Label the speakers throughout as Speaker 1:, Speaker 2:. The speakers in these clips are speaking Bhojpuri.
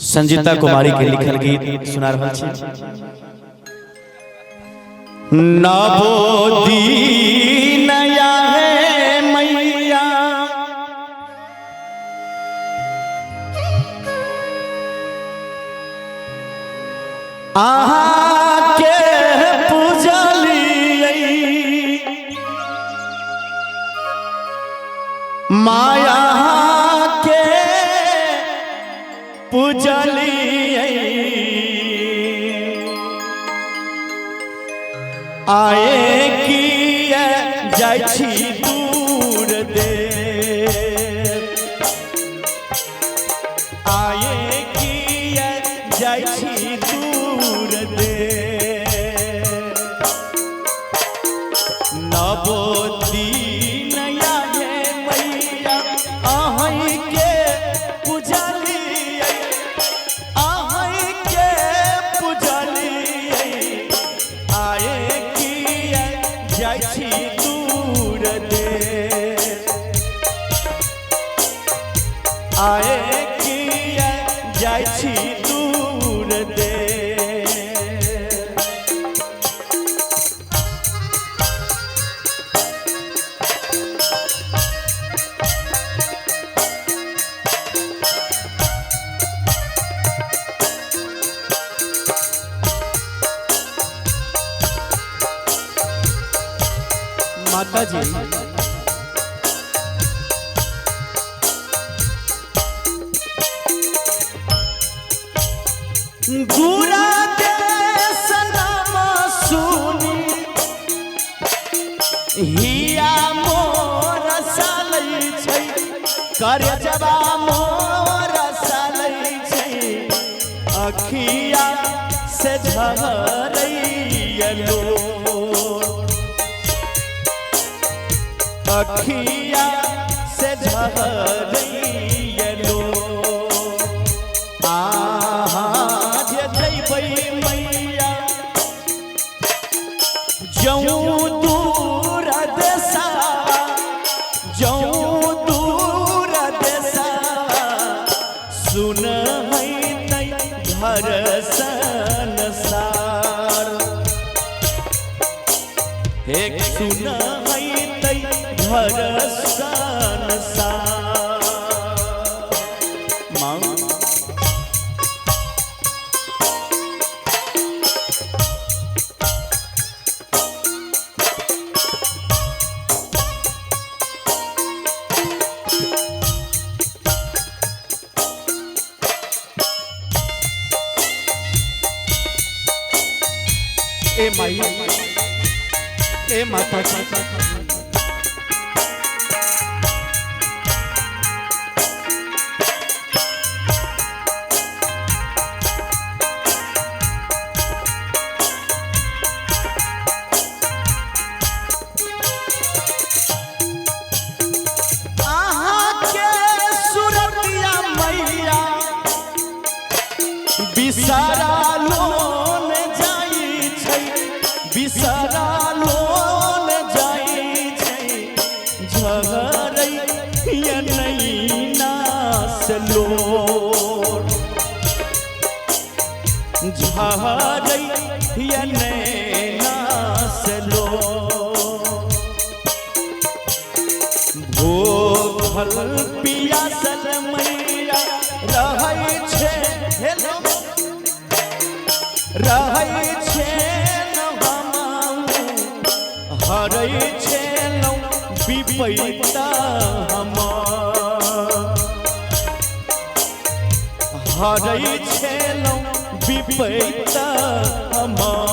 Speaker 1: संजीता कुमारी के लिखल गीत सुना रहा छी। नवो दीन है मैया आहा के पूजलियै माया के पूजलियै आए किए जाइ छी दूर देश आए किए जाइ छी दूर देश नवो दीन आए मैया अहीं के पूजलियै अहीं के पूजलियै आए किए जाइ छी दूर देश आए किए जाइ छी दूर देश। माता जी दूरा देश नाम सुनी हिया मोर सालै छै करे जबा मोर सालै छै अखिया से झरैयलो अखिया से झरैयलो आहा जे जइबै मैया जऊं दूर देशवा जऊं दूर देशवा सुन है घर संसार एक सुन है घर संसार माँ ए माई ए माता बिसरा लोन जाई छै बिसरा लोन जाई छै झगड़ै या नैना से लोर झगड़ै या नैना से लोर भूखल पियासल मैया रहै छै हेलो रहै छै न हमाऊ हरै छै न विपैता हमार हरै छै न विपैता हमार।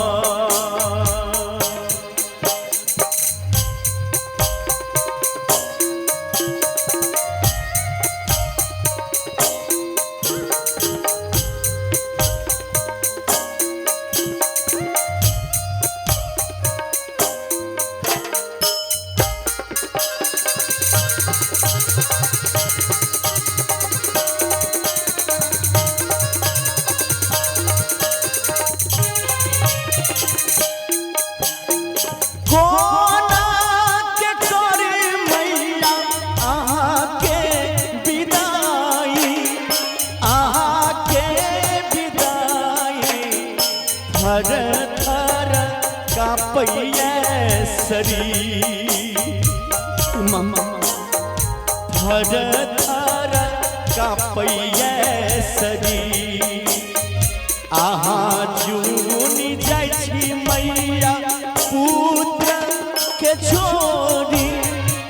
Speaker 1: थर थर कापैया शरीर थर थर कापैया शरीर अहाँ जुनी जाइ छी मैया पुत्र के छोड़ी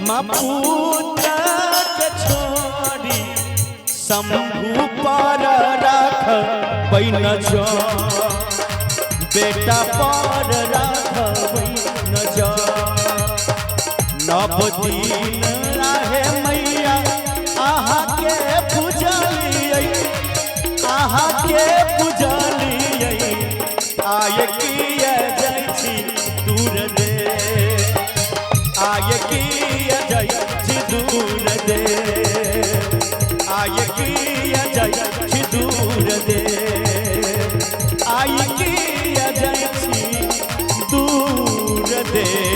Speaker 1: माँ पुत्र के छोड़ी शंभु पर राख बैन जो बेटा पर राख बैन जो नव दिन रहे मैया आहा के पूजलियै आहा के पूजलियै आय किया जाइ छी दूर दे आय किया जाइ छी दूर दे आय किया जाइ छी दूर दे आय किया जाइ छी दूर दे।